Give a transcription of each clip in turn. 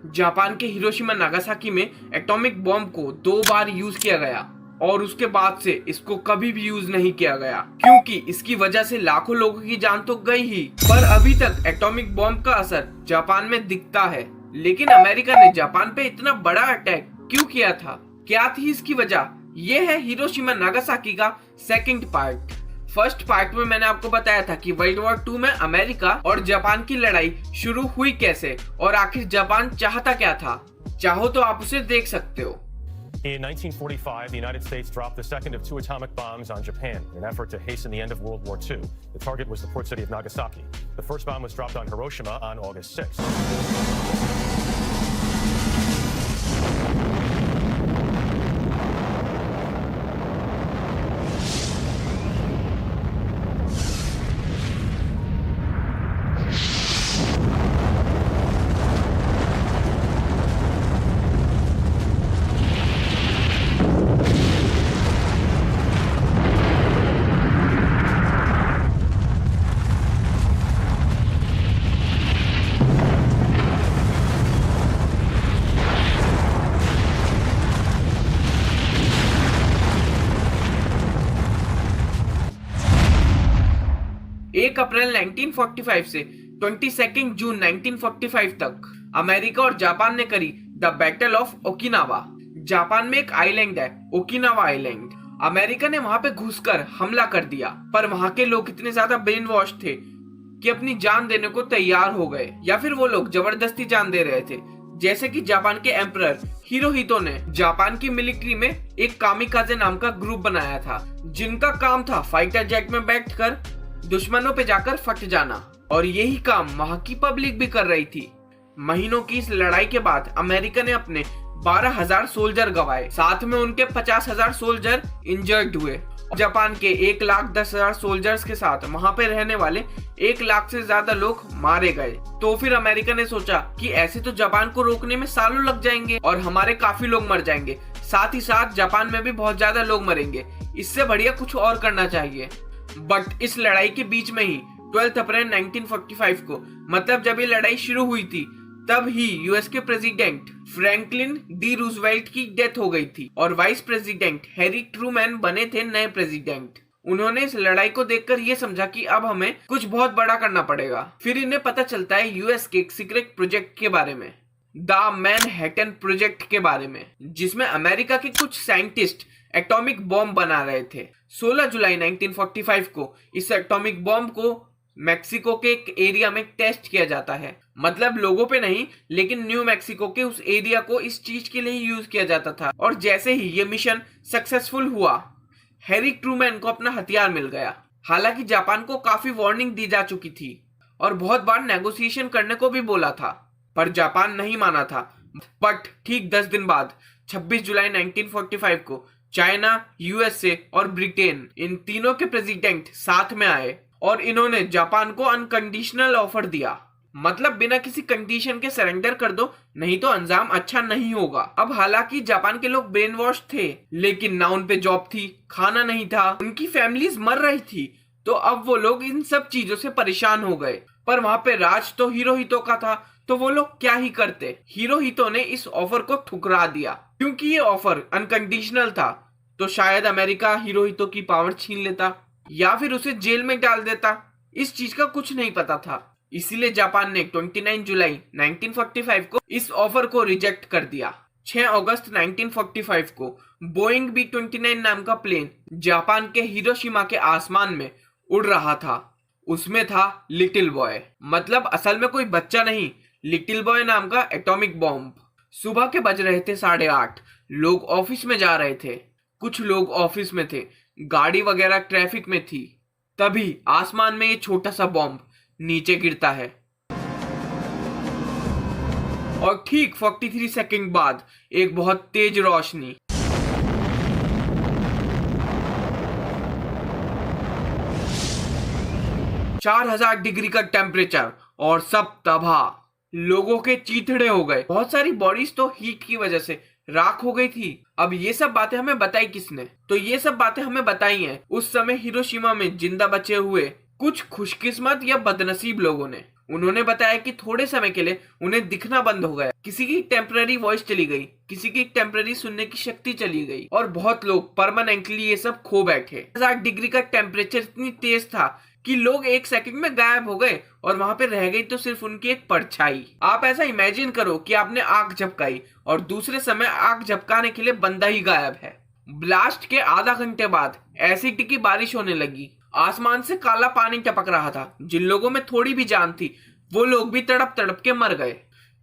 Japan के Hiroshima Nagasaki में atomic bomb को 2 बार यूज किया गया और उसके बाद से इसको कभी भी यूज नहीं किया गया, क्योंकि इसकी वजह से लाखों लोगों की जान तो गई ही, पर अभी तक एटॉमिक बॉम्ब का असर जापान में दिखता है। लेकिन अमेरिका ने जापान पे इतना बड़ा अटैक क्यों किया था, क्या थी इसकी वजह? ये है हिरोशिमा नागासाकी का सेकंड पार्ट। फर्स्ट पार्ट में मैंने आपको बताया था कि वर्ल्ड वॉर 2 में अमेरिका और जापान की लड़ाई शुरू हुई कैसे और आखिर जापान चाहता क्या था। चाहो तो आप उसे देख सकते हो। In 1945, the United States dropped the second of 2 atomic bombs on Japan in an effort to hasten the end of World War II. The target was the port city of Nagasaki. The first bomb was dropped on Hiroshima on August 6th. एक अप्रैल 1945 से 22 जून 1945 तक America और Japan ने करी the battle of Okinawa. Japan में एक island है, Okinawa island. America ने वहां पे घुसकर हमला कर दिया, पर वहां के लोग इतने ज्यादा ब्रेन वॉश थे कि अपनी जान देने को तैयार हो गए, या फिर वो लोग जबरदस्ती जान दे रहे थे। जैसे कि जापान के एम्परर हिरोहितो ने जापान की मिलिट्री में एक कामिकाजे नाम का ग्रुप बनाया था, जिनका काम था फाइटर जेट में बैठकर दुश्मनों पे जाकर फट जाना, और यही काम वहां की पब्लिक भी कर रही थी। महीनों की इस लड़ाई के बाद अमेरिका ने अपने 12,000 सोल्जर गंवाए, साथ में उनके 50,000 सोल्जर इंजर्ड हुए। जापान के 1,10,000 सोल्जर्स के साथ वहां पे रहने वाले 1 लाख से ज्यादा लोग मारे गए। तो फिर अमेरिका ने सोचा कि ऐसे तो जापान को रोकने में सालों लग जाएंगे और हमारे काफी लोग मर जाएंगे, साथ ही साथ जापान में भी बहुत ज्यादा लोग मरेंगे, इससे बढ़िया कुछ और करना चाहिए। बट इस लड़ाई के बीच में ही 12 अप्रैल 1945 को, मतलब जब ये लड़ाई शुरू हुई थी, तब ही यूएस के प्रेसिडेंट फ्रैंकलिन डी रूजवेल्ट की डेथ हो गई थी और वाइस प्रेसिडेंट हैरी ट्रूमैन बने थे नए प्रेसिडेंट। उन्होंने इस लड़ाई को देखकर ये समझा कि अब हमें कुछ बहुत बड़ा करना पड़ेगा। फिर इन्हें पता चलता है यूएस के एक सीक्रेट प्रोजेक्ट के बारे में, द मैनहट्टन प्रोजेक्ट के बारे में, जिसमें अमेरिका के कुछ साइंटिस्ट एटॉमिक बॉम्ब बना रहे थे। 16 जुलाई 1945 को इस एटॉमिक बॉम्ब को मैक्सिको के एक एरिया में टेस्ट किया जाता है, मतलब लोगों पे नहीं, लेकिन न्यू मैक्सिको के उस एरिया को इस चीज के लिए यूज किया जाता था। और जैसे ही ये मिशन सक्सेसफुल हुआ, हैरी ट्रूमैन को अपना हथियार मिल गया। हालांकि जापान को काफी वार्निंग दी जा चुकी थी और बहुत बार नेगोशिएशन करने को भी बोला था, पर जापान नहीं माना था। बट ठीक 10 दिन बाद 26 जुलाई 1945 को चाइना, यूएसए और ब्रिटेन, इन तीनों के प्रेसिडेंट साथ में आए और इन्होंने जापान को अनकंडीशनल ऑफर दिया, मतलब बिना किसी कंडीशन के सरेंडर कर दो, नहीं तो अंजाम अच्छा नहीं होगा। अब हालांकि जापान के लोग ब्रेन वॉश थे, लेकिन ना उन पे जॉब थी, खाना नहीं था, उनकी फैमिलीज मर रही थी, तो अब वो लोग इन सब चीजों से परेशान हो गए। पर वहां पे राज तो हिरोहितो का था, तो वो लोग क्या ही करते। हिरोहितो ने इस ऑफर को ठुकरा दिया, क्योंकि ये ऑफर अनकंडीशनल था। तो शायद अमेरिका हिरोहितो की पावर छीन लेता या फिर उसे जेल में डाल देता, इस चीज का कुछ नहीं पता था। इसीलिए जापान ने 29 जुलाई 1945 को इस ऑफर को रिजेक्ट कर दिया। 6 अगस्त 1945 को बोइंग B-29 नाम का प्लेन जापान के हिरोशिमा के आसमान में उड़ रहा था। उसमें था लिटिल बॉय, मतलब असल में कोई बच्चा नहीं, लिटिल बॉय नाम का एटॉमिक बॉम्ब। सुबह के बज रहे थे 8:30, लोग ऑफिस में जा रहे थे, कुछ लोग ऑफिस में थे, गाड़ी वगैरह ट्रैफिक में थी। तभी आसमान में ये छोटा सा बॉम्ब नीचे गिरता है और ठीक 43 सेकंड बाद एक बहुत तेज रोशनी, चार 4000 डिग्री का टेम्परेचर और सब तबाह। लोगों के चीथड़े हो गए, बहुत सारी बॉडीज तो हीट की वजह से राख हो गई थी। अब ये सब बातें हमें बताई किसने? तो ये सब बातें हमें बताई हैं उस समय हिरोशिमा में जिंदा बचे हुए कुछ खुशकिस्मत या बदनसीब लोगों ने। उन्होंने बताया कि थोड़े समय के लिए उन्हें दिखना बंद हो गया, किसी की टेम्पररी वॉइस चली गई, किसी की टेम्पररी सुनने की शक्ति चली गई और बहुत लोग परमानेंटली ये सब खो बैठे। 1000 डिग्री का टेम्परेचर इतनी तेज था कि लोग एक सेकंड में गायब हो गए और वहां पे रह गई तो सिर्फ उनकी एक परछाई। आप ऐसा इमेजिन करो कि आपने आग झपकाई और दूसरे समय आग झपकाने के लिए बंदा ही गायब है। ब्लास्ट के आधा घंटे बाद एसिड की बारिश होने लगी, आसमान से काला पानी टपक रहा था। जिन लोगों में थोड़ी भी जान थी वो लोग भी तड़प तड़प के मर गए,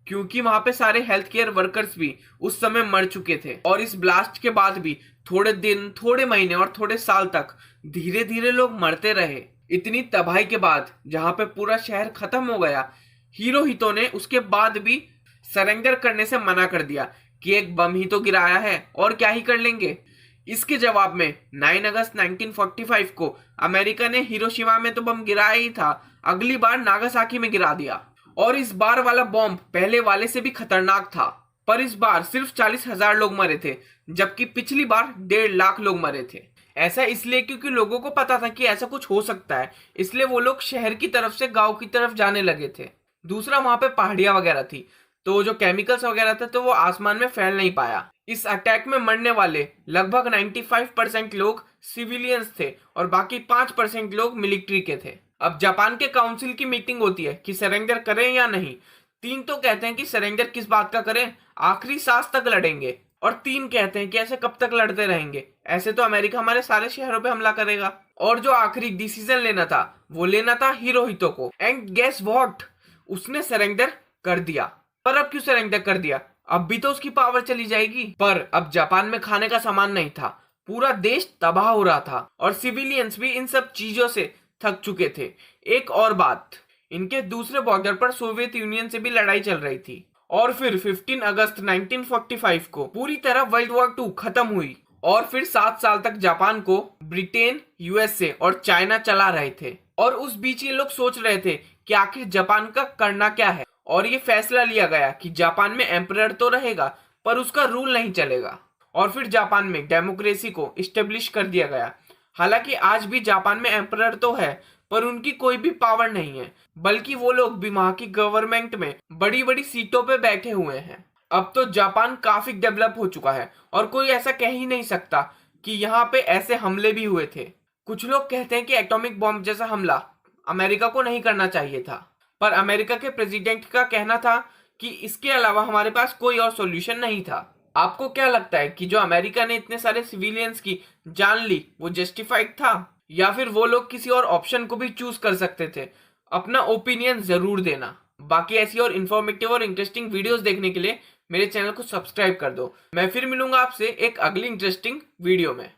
क्योंकि वहां पे सारे हेल्थ केयर वर्कर्स भी उस समय मर चुके थे। और इस ब्लास्ट के बाद भी थोड़े दिन, थोड़े महीने और थोड़े साल तक धीरे धीरे लोग मरते रहे। इतनी तबाही के बाद जहां पे पूरा शहर खत्म हो गया, हिरोहितो ने उसके बाद भी सरेंडर करने से मना कर दिया कि एक बम ही तो गिराया है और क्या ही कर लेंगे। इसके जवाब में 9 अगस्त 1945 को अमेरिका ने हिरोशिमा में तो बम गिराया ही था, अगली बार नागासाकी में गिरा दिया। और इस बार वाला बॉम्ब पहले वाले से भी खतरनाक था, पर इस बार सिर्फ 40,000 लोग मरे थे, जबकि पिछली बार 1.5 लाख लोग मरे थे। ऐसा इसलिए क्योंकि लोगों को पता था कि ऐसा कुछ हो सकता है, इसलिए वो लोग शहर की तरफ से गांव की तरफ जाने लगे थे। दूसरा, वहां पे पहाड़ियां वगैरह थी, तो जो केमिकल्स वगैरह थे तो वो आसमान में फैल नहीं पाया। इस अटैक में मरने वाले लगभग 95% लोग सिविलियंस थे और बाकी 5% लोग मिलिट्री के थे। अब जापान के काउंसिल की मीटिंग होती है कि सरेंडर करें या नहीं। 3 तो कहते हैं कि सरेंडर किस बात का करें, आखिरी सांस तक लड़ेंगे, और 3 कहते हैं कि ऐसे कब तक लड़ते रहेंगे, ऐसे तो अमेरिका हमारे सारे शहरों पे हमला करेगा। और जो आखिरी डिसीजन लेना था वो लेना था हिरोहितो को। एंड गेस व्हाट, उसने सरेंडर कर दिया। पर अब क्यों सरेंडर कर दिया? अब भी तो उसकी पावर चली जाएगी। पर अब जापान में खाने का सामान नहीं था, पूरा देश तबाह हो रहा था और सिविलियंस भी इन सब चीजों से थक चुके थे। एक और बात, इनके दूसरे बॉर्डर पर सोवियत यूनियन से भी लड़ाई चल रही थी। और फिर 15 अगस्त 1945 को पूरी तरह वर्ल्ड वॉर 2 खत्म हुई और फिर 7 साल तक जापान को ब्रिटेन, यूएसए और चाइना चला रहे थे। और उस बीच ये लोग सोच रहे थे कि आखिर जापान का करना क्या है, और ये फैसला लिया गया कि जापान में एम्परर तो रहेगा पर उसका रूल नहीं चलेगा। और फिर जापान में डेमोक्रेसी को इस्टेब्लिश कर दिया गया। हालांकि आज भी जापान में एम्परर तो है पर उनकी कोई भी पावर नहीं है, बल्कि वो लोग भी वहां की गवर्नमेंट में बड़ी बड़ी सीटों पे बैठे हुए हैं। अब तो जापान काफी डेवलप हो चुका है और कोई ऐसा कह ही नहीं सकता कि यहाँ पे ऐसे हमले भी हुए थे। कुछ लोग कहते हैं कि एटॉमिक बॉम्ब जैसा हमला अमेरिका को नहीं करना चाहिए था, पर अमेरिका के प्रेसिडेंट का कहना था कि इसके अलावा हमारे पास कोई और सॉल्यूशन नहीं था। आपको क्या लगता है कि जो अमेरिका ने इतने सारे सिविलियंस की जान ली वो जस्टिफाइड था, या फिर वो लोग किसी और ऑप्शन को भी चूज कर सकते थे? अपना ओपिनियन जरूर देना। बाकी ऐसी और इन्फॉर्मेटिव और इंटरेस्टिंग वीडियोस देखने के लिए मेरे चैनल को सब्सक्राइब कर दो। मैं फिर मिलूंगा आपसे एक अगली इंटरेस्टिंग वीडियो में।